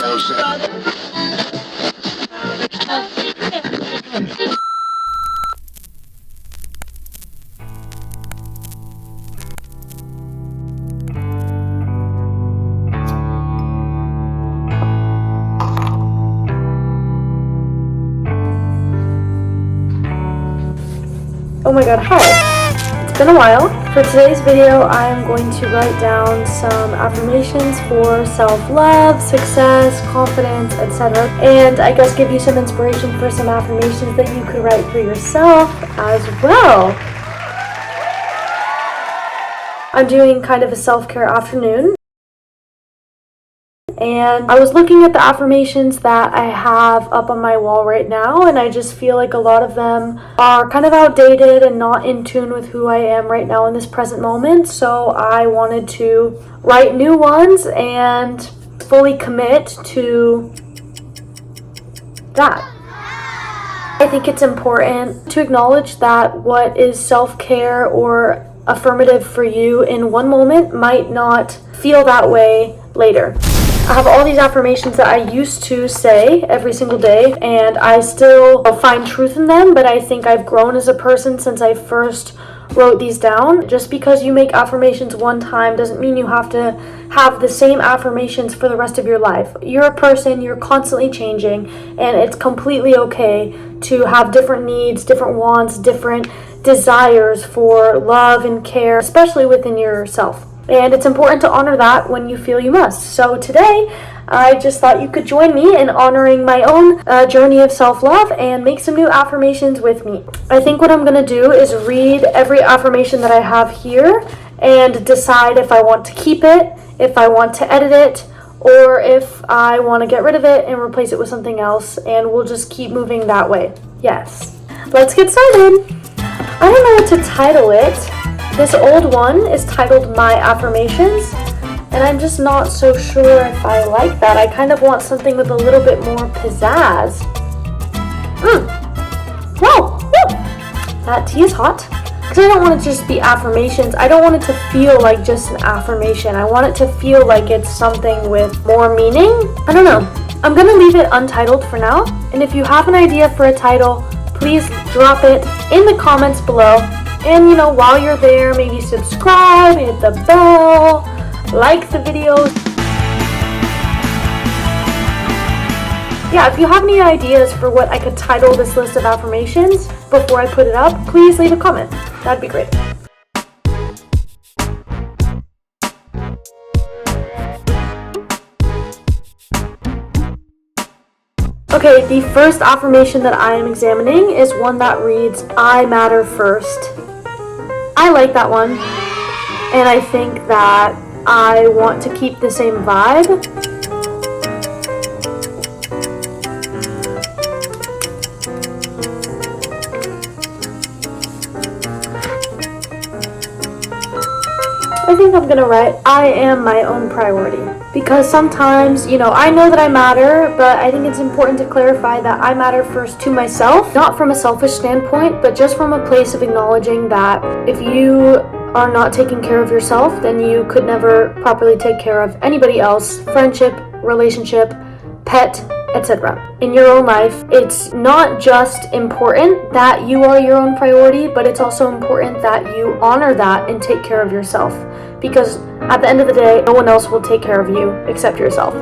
Oh my god, hi! It's been a while. For today's video, I'm going to write down some affirmations for self-love, success, confidence, etc. And I guess give you some inspiration for some affirmations that you could write for yourself as well. I'm doing kind of a self-care afternoon. And I was looking at the affirmations that I have up on my wall right now, and I just feel like a lot of them are kind of outdated and not in tune with who I am right now in this present moment. So I wanted to write new ones and fully commit to that. I think it's important to acknowledge that what is self-care or affirmative for you in one moment might not feel that way later. I have all these affirmations that I used to say every single day, and I still find truth in them, but I think I've grown as a person since I first wrote these down. Just because you make affirmations one time doesn't mean you have to have the same affirmations for the rest of your life. You're a person, you're constantly changing, and it's completely okay to have different needs, different wants, different desires for love and care, especially within yourself. And it's important to honor that when you feel you must. So today, I just thought you could join me in honoring my own journey of self-love and make some new affirmations with me. I think what I'm going to do is read every affirmation that I have here and decide if I want to keep it, if I want to edit it, or if I want to get rid of it and replace it with something else. And we'll just keep moving that way. Yes. Let's get started. I don't know what to title it. This old one is titled My Affirmations, and I'm just not so sure if I like that. I kind of want something with a little bit more pizzazz. Whoa! That tea is hot. Because I don't want it to just be affirmations. I don't want it to feel like just an affirmation. I want it to feel like it's something with more meaning. I don't know. I'm going to leave it untitled for now, and if you have an idea for a title, please drop it in the comments below. And while you're there, maybe subscribe, hit the bell, like the videos. Yeah, if you have any ideas for what I could title this list of affirmations before I put it up, please leave a comment. That'd be great. Okay, the first affirmation that I am examining is one that reads, I matter first. I like that one, and I think that I want to keep the same vibe. I think I'm gonna write, I am my own priority. Because sometimes, I know that I matter, but I think it's important to clarify that I matter first to myself, not from a selfish standpoint, but just from a place of acknowledging that if you are not taking care of yourself, then you could never properly take care of anybody else, friendship, relationship, pet, etc. In your own life, it's not just important that you are your own priority, but it's also important that you honor that and take care of yourself. Because at the end of the day, no one else will take care of you except yourself.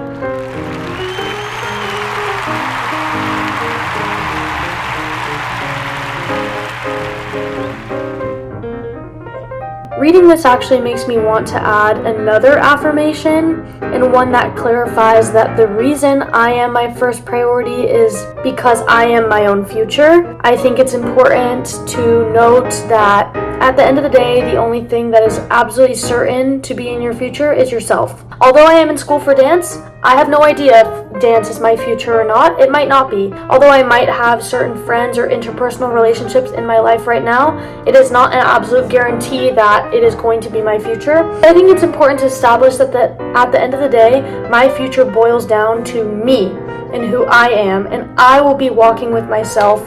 Reading this actually makes me want to add another affirmation, and one that clarifies that the reason I am my first priority is because I am my own future. I think it's important to note that at the end of the day, the only thing that is absolutely certain to be in your future is yourself. Although I am in school for dance, I have no idea if dance is my future or not. It might not be. Although I might have certain friends or interpersonal relationships in my life right now, it is not an absolute guarantee that it is going to be my future. I think it's important to establish that at the end of the day, my future boils down to me and who I am, and I will be walking with myself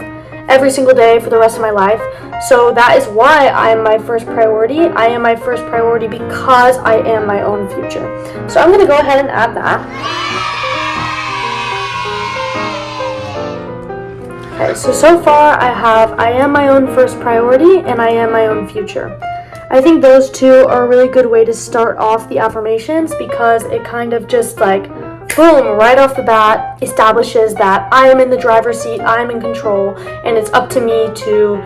every single day for the rest of my life. So that is why I am my first priority. I am my first priority because I am my own future. So I'm going to go ahead and add that. Okay, so far I have I am my own first priority and I am my own future. I think those two are a really good way to start off the affirmations because it kind of just like, boom, right off the bat establishes that I am in the driver's seat, I am in control, and it's up to me to,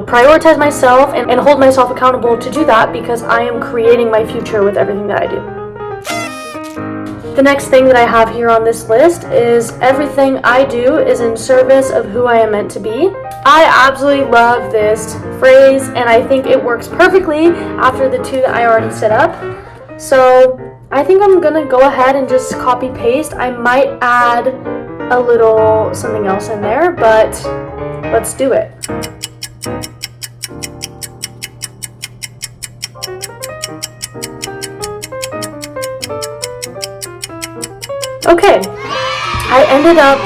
prioritize myself and hold myself accountable to do that because I am creating my future with everything that I do. The next thing that I have here on this list is everything I do is in service of who I am meant to be. I absolutely love this phrase and I think it works perfectly after the two that I already set up. So I think I'm gonna go ahead and just copy paste. I might add a little something else in there, but let's do it. Okay, I ended up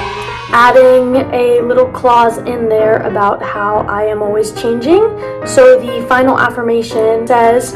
adding a little clause in there about how I am always changing. So the final affirmation says,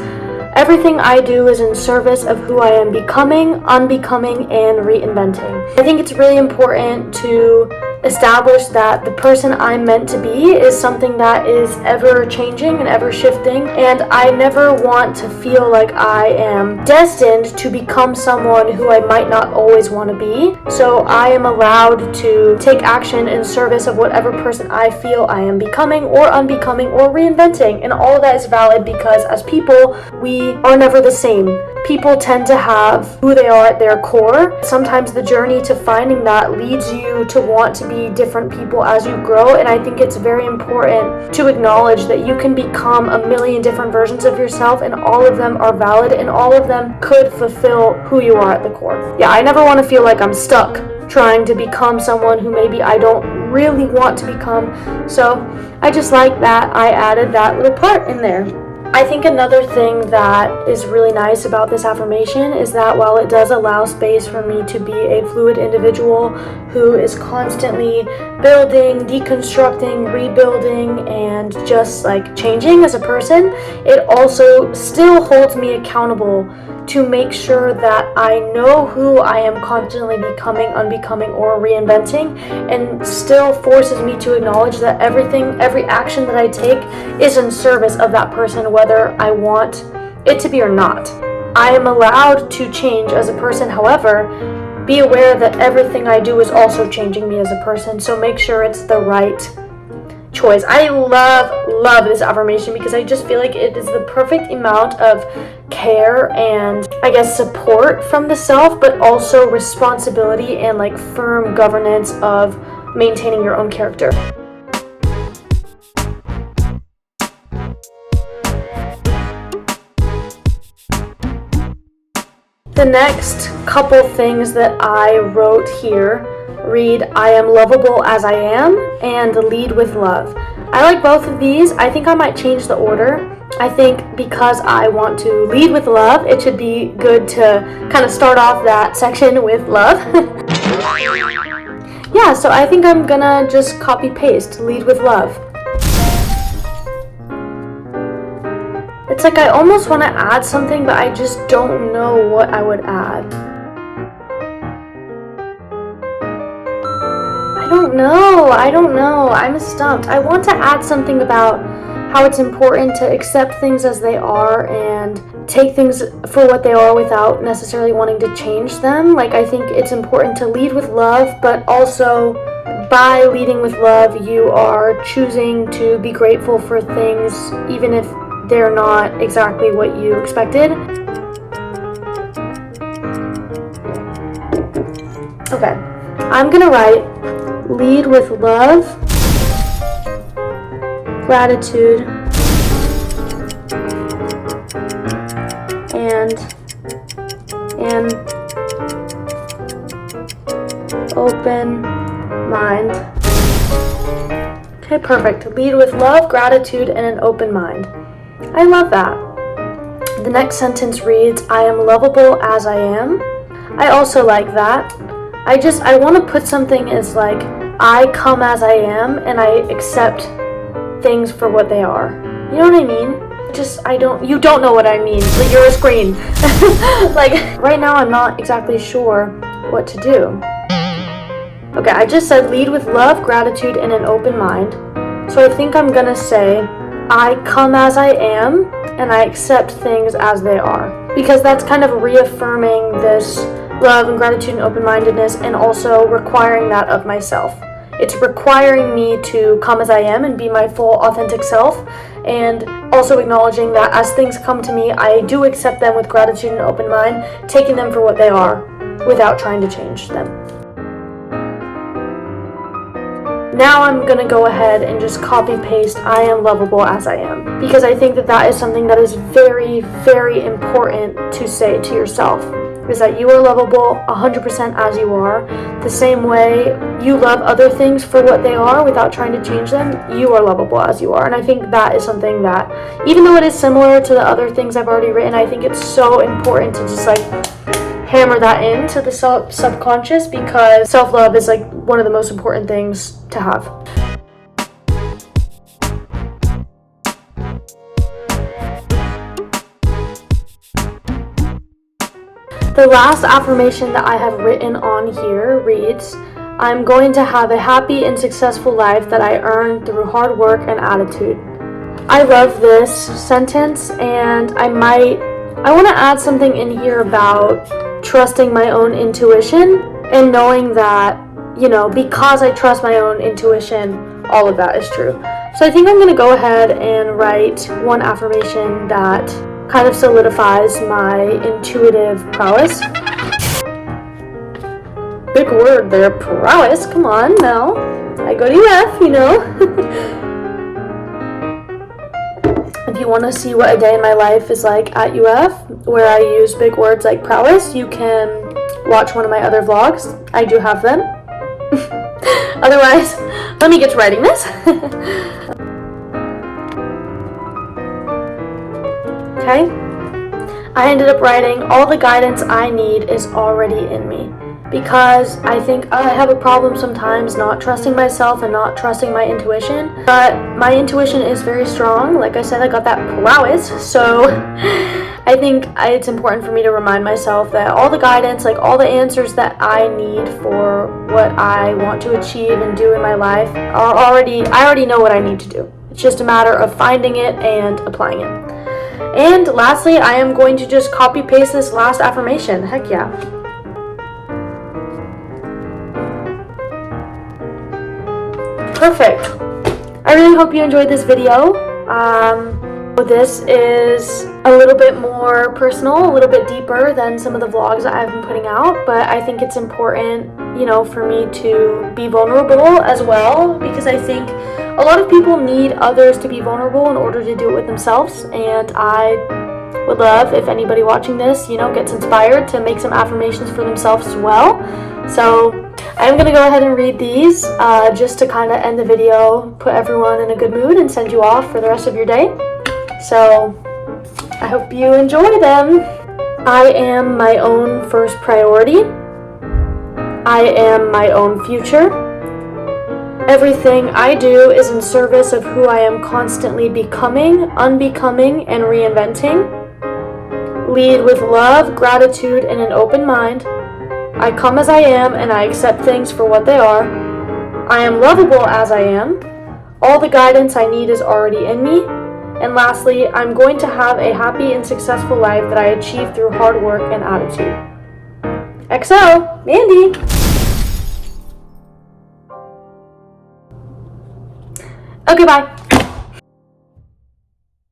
everything I do is in service of who I am becoming, unbecoming, and reinventing. I think it's really important to establish that the person I'm meant to be is something that is ever changing and ever shifting, and I never want to feel like I am destined to become someone who I might not always want to be. So I am allowed to take action in service of whatever person I feel I am becoming or unbecoming or reinventing, and all of that is valid because as people, we are never the same. People tend to have who they are at their core. Sometimes the journey to finding that leads you to want to be different people as you grow, and I think it's very important to acknowledge that you can become a million different versions of yourself and all of them are valid and all of them could fulfill who you are at the core. Yeah, I never want to feel like I'm stuck trying to become someone who maybe I don't really want to become. So I just like that I added that little part in there. I think another thing that is really nice about this affirmation is that while it does allow space for me to be a fluid individual who is constantly building, deconstructing, rebuilding, and just like changing as a person, it also still holds me accountable to make sure that I know who I am constantly becoming, unbecoming, or reinventing, and still forces me to acknowledge that every action that I take is in service of that person, whether I want it to be or not. I am allowed to change as a person, however, be aware that everything I do is also changing me as a person, so make sure it's the right choice. I love this affirmation because I just feel like it is the perfect amount of care and I guess support from the self, but also responsibility and like firm governance of maintaining your own character. The next couple things that I wrote here read, I am lovable as I am, and lead with love. I like both of these. I think I might change the order. I think because I want to lead with love, it should be good to kind of start off that section with love. Yeah, so I think I'm gonna just copy paste lead with love. It's like I almost want to add something, but I just don't know what I would add. I don't know. I'm stumped. I want to add something about how it's important to accept things as they are and take things for what they are without necessarily wanting to change them. Like, I think it's important to lead with love, but also by leading with love, you are choosing to be grateful for things, even if they're not exactly what you expected. Okay, I'm gonna write lead with love, gratitude, and an open mind. Okay, perfect. Lead with love, gratitude, and an open mind. I love that. The next sentence reads, I am lovable as I am. I also like that. I want to put something as like, I come as I am and I accept things for what they are. You know what I mean? You don't know what I mean. Like, you're a screen. Like, right now I'm not exactly sure what to do. Okay, I just said lead with love, gratitude, and an open mind. So I think I'm gonna say, I come as I am, and I accept things as they are. Because that's kind of reaffirming this love and gratitude and open-mindedness, and also requiring that of myself. It's requiring me to come as I am and be my full authentic self, and also acknowledging that as things come to me, I do accept them with gratitude and open mind, taking them for what they are without trying to change them. Now I'm going to go ahead and just copy paste I am lovable as I am, because I think that that is something that is very, very important to say to yourself, is that you are lovable 100% as you are. The same way you love other things for what they are without trying to change them, you are lovable as you are. And I think that is something that, even though it is similar to the other things I've already written, I think it's so important to just like hammer that into the subconscious, because self-love is like one of the most important things to have. The last affirmation that I have written on here reads, I'm going to have a happy and successful life that I earned through hard work and attitude. I love this sentence, and I want to add something in here about trusting my own intuition and knowing that, because I trust my own intuition, all of that is true. So I think I'm going to go ahead and write one affirmation that kind of solidifies my intuitive prowess. Big word there, prowess. Come on now. I go to UF, If you want to see what a day in my life is like at UF, where I use big words like prowess, you can watch one of my other vlogs. I do have them. Otherwise, let me get to writing this. Okay? I ended up writing, all the guidance I need is already in me. Because I think I have a problem sometimes not trusting myself and not trusting my intuition. But my intuition is very strong. Like I said, I got that prowess. So I think it's important for me to remind myself that all the guidance, like all the answers that I need for what I want to achieve and do in my life I already know what I need to do. It's just a matter of finding it and applying it. And lastly, I am going to just copy paste this last affirmation. Heck yeah. Perfect. I really hope you enjoyed this video. This is a little bit more personal, a little bit deeper than some of the vlogs that I've been putting out, but I think it's important, for me to be vulnerable as well, because I think a lot of people need others to be vulnerable in order to do it with themselves, and I would love if anybody watching this, gets inspired to make some affirmations for themselves as well. So I'm going to go ahead and read these just to kind of end the video, put everyone in a good mood, and send you off for the rest of your day. So I hope you enjoy them. I am my own first priority. I am my own future. Everything I do is in service of who I am constantly becoming, unbecoming, and reinventing. Lead with love, gratitude, and an open mind. I come as I am, and I accept things for what they are. I am lovable as I am. All the guidance I need is already in me. And lastly, I'm going to have a happy and successful life that I achieve through hard work and attitude. XO, Mandy. Okay, bye.